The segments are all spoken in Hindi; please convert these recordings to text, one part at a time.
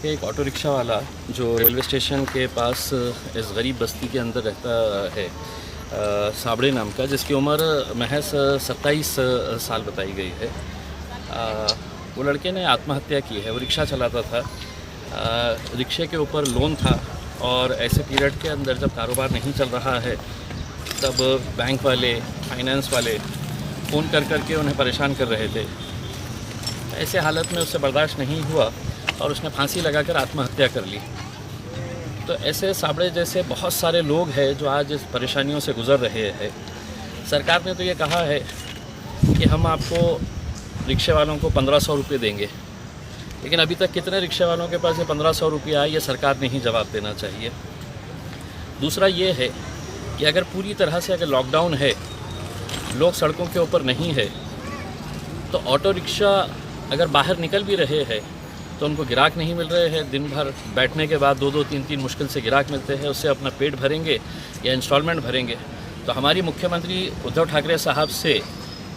कि एक ऑटो रिक्शा वाला जो रेलवे स्टेशन के पास इस गरीब बस्ती के अंदर रहता है, साबड़े नाम का, जिसकी उम्र महज 27 साल बताई गई है। वो लड़के ने आत्महत्या की है। वो रिक्शा चलाता था, रिक्शे के ऊपर लोन था और ऐसे पीरियड के अंदर जब कारोबार नहीं चल रहा है तब बैंक वाले, फाइनेंस वाले फ़ोन कर के उन्हें परेशान कर रहे थे। ऐसे हालत में उससे बर्दाश्त नहीं हुआ और उसने फांसी लगाकर आत्महत्या कर ली। तो ऐसे साबड़े जैसे बहुत सारे लोग हैं जो आज इस परेशानियों से गुज़र रहे हैं। सरकार ने तो ये कहा है कि हम आपको रिक्शे वालों को 1500 रुपये देंगे, लेकिन अभी तक कितने रिक्शे वालों के पास ये 1500 रुपये आए, ये सरकार ने ही जवाब देना चाहिए। दूसरा ये है कि अगर पूरी तरह से अगर लॉकडाउन है, लोग सड़कों के ऊपर नहीं है, तो ऑटो रिक्शा अगर बाहर निकल भी रहे हैं तो उनको गिराक नहीं मिल रहे हैं। दिन भर बैठने के बाद 2-2, 3-3 मुश्किल से गिराक मिलते हैं, उससे अपना पेट भरेंगे या इंस्टॉलमेंट भरेंगे। तो हमारी मुख्यमंत्री उद्धव ठाकरे साहब से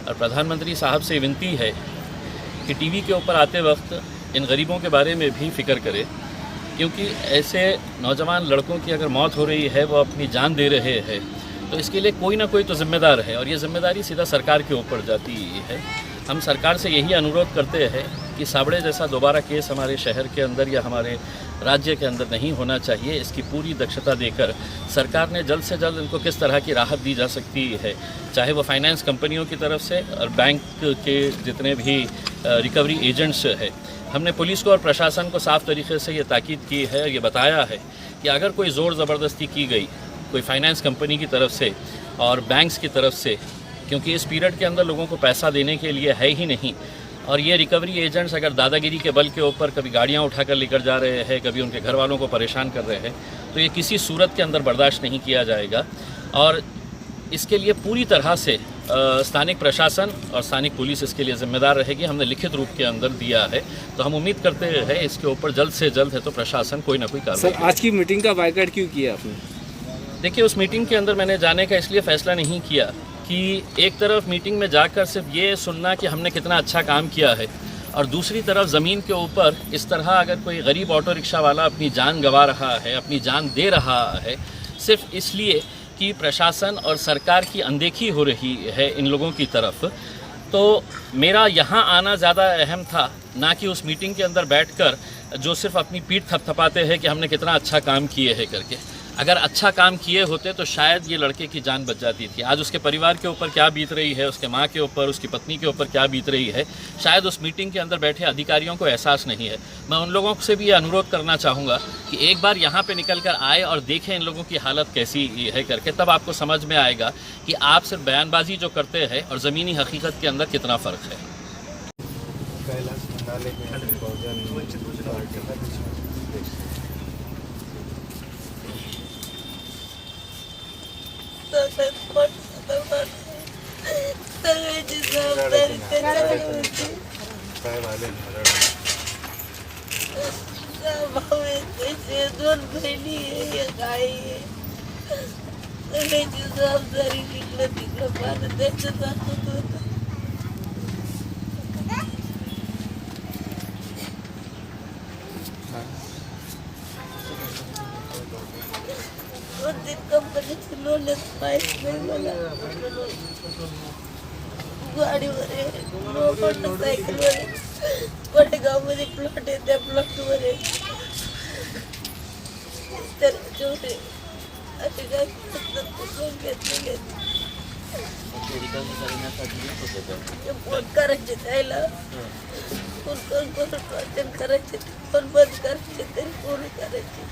और प्रधानमंत्री साहब से विनती है कि टीवी के ऊपर आते वक्त इन गरीबों के बारे में भी फ़िक्र करें, क्योंकि ऐसे नौजवान लड़कों की अगर मौत हो रही है, वो अपनी जान दे रहे हैं, तो इसके लिए कोई ना कोई तो ज़िम्मेदार है और ये ज़िम्मेदारी सीधा सरकार के ऊपर जाती है। हम सरकार से यही अनुरोध करते हैं कि साबड़े जैसा दोबारा केस हमारे शहर के अंदर या हमारे राज्य के अंदर नहीं होना चाहिए। इसकी पूरी दक्षता देकर सरकार ने जल्द से जल्द इनको किस तरह की राहत दी जा सकती है, चाहे वो फाइनेंस कंपनियों की तरफ से और बैंक के जितने भी रिकवरी एजेंट्स हैं। हमने पुलिस को और प्रशासन को साफ़ तरीके से ये ताकीद की है और ये बताया है कि अगर कोई ज़ोर ज़बरदस्ती की गई कोई फाइनेंस कंपनी की तरफ से और बैंक्स की तरफ से, क्योंकि इस पीरियड के अंदर लोगों को पैसा देने के लिए है ही नहीं, और ये रिकवरी एजेंट्स अगर दादागिरी के बल के ऊपर कभी गाड़ियाँ उठाकर लेकर जा रहे हैं, कभी उनके घर वालों को परेशान कर रहे हैं, तो ये किसी सूरत के अंदर बर्दाश्त नहीं किया जाएगा। और इसके लिए पूरी तरह से स्थानिक प्रशासन और स्थानिक पुलिस इसके लिए ज़िम्मेदार रहेगी। हमने लिखित रूप के अंदर दिया है, तो हम उम्मीद करते हैं इसके ऊपर जल्द से जल्द है तो प्रशासन कोई ना कोई कार्रवाई। सर, आज की मीटिंग का बायकॉट क्यों किया आपने? देखिए, उस मीटिंग के अंदर मैंने जाने का इसलिए फ़ैसला नहीं किया कि एक तरफ मीटिंग में जाकर सिर्फ ये सुनना कि हमने कितना अच्छा काम किया है, और दूसरी तरफ ज़मीन के ऊपर इस तरह अगर कोई गरीब ऑटो रिक्शा वाला अपनी जान गंवा रहा है, अपनी जान दे रहा है, सिर्फ इसलिए कि प्रशासन और सरकार की अनदेखी हो रही है इन लोगों की तरफ, तो मेरा यहाँ आना ज़्यादा अहम था, ना कि उस मीटिंग के अंदर बैठकर जो सिर्फ अपनी पीठ थपथपाते हैं कि हमने कितना अच्छा काम किए है करके। अगर अच्छा काम किए होते तो शायद ये लड़के की जान बच जाती थी। आज उसके परिवार के ऊपर क्या बीत रही है, उसके माँ के ऊपर, उसकी पत्नी के ऊपर क्या बीत रही है, शायद उस मीटिंग के अंदर बैठे अधिकारियों को एहसास नहीं है। मैं उन लोगों से भी ये अनुरोध करना चाहूँगा कि एक बार यहाँ पे निकल कर आए और देखें इन लोगों की हालत कैसी है करके, तब आपको समझ में आएगा कि आप सिर्फ बयानबाजी जो करते हैं और ज़मीनी हकीकत के अंदर कितना फ़र्क है। दोन बहिणी आहे, एक आई आहे, सगळ्याची जबाबदारी इकडं तिकडं पाहणं त्याच्यात हातात होतं. कोणती कंपनीची लोनच माहीत नाही मला. गाडीवर आहे, मोटरसायकलवर आहे, पटगावमध्ये प्लॉट आहे, त्या प्लॉटवर आहे. तर जेवढे असे काय लोन घेतलेले फोन करायचे त्याला, फोन करून वाचन करायचे, फोन बंद करायचे तरी फोन करायचे.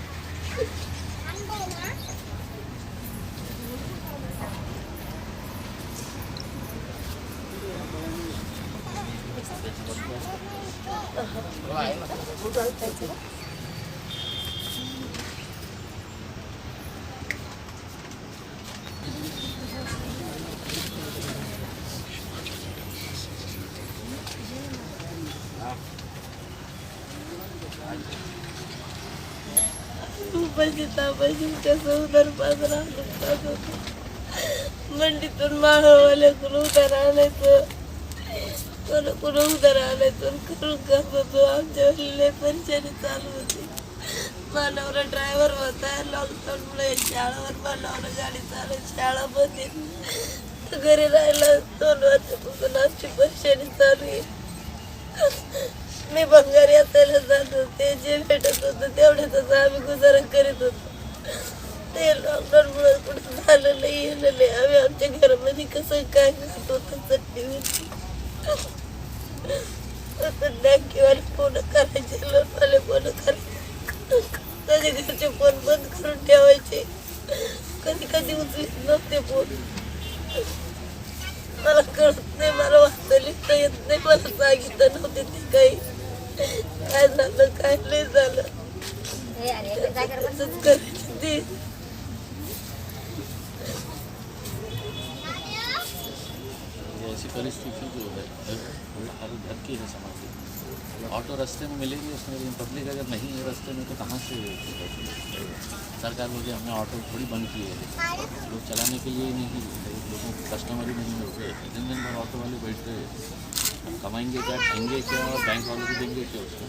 तापायची कसं उदरपास राहत मंडीतून माळवाल्याकडून उधार आणायचं. मला पुन्हा उद्या आल्यातून करून करत होतो. आमच्या लय परेशानी चालू होती. मानवरा ड्रायव्हर होता. लॉकडाऊनमुळे शाळावर मानवरा गाडी चालू, शाळा बंद आहे. घरी राहायला 2 वर्षापासून आमची परेशानी चालू आहे. मी बंगारी असायला जात होते. जे भेटत होतं तेवढ्यातच आम्ही गुजारा करीत होतो. ते लॉकडाऊनमुळे कुठं झालं नाही, येलं नाही. आम्ही आमच्या घरामध्ये कसं काय करत होतो चटणीवरती. बँकेवाले फोन करायचे, लोनवाले फोन करायचे, त्याच्या घरचे फोन बंद करून ठेवायचे. कधी कधी उचलीत नव्हते फोन. मला कळत नाही, मला वाचता लिहिता येत नाही. मला सांगितलं नव्हते ते काही काय झालं काय नाही झालं. तसंच करायची ती. ऐसी परिस्थिति जो है हर घर की है समाज की। ऑटो रास्ते में मिलेगी उसमें, लेकिन पब्लिक अगर नहीं है रास्ते में तो कहाँ से सरकार बोली हमने ऑटो थोड़ी बंद किए हैं, लोग चलाने के लिए ही नहीं, लोगों को कस्टमर ही नहीं मिलते। दिन भर ऑटो वाले बैठते हैं, कमाएंगे क्या, खाएंगे क्या और बैंक वालों को देंगे क्या उसको।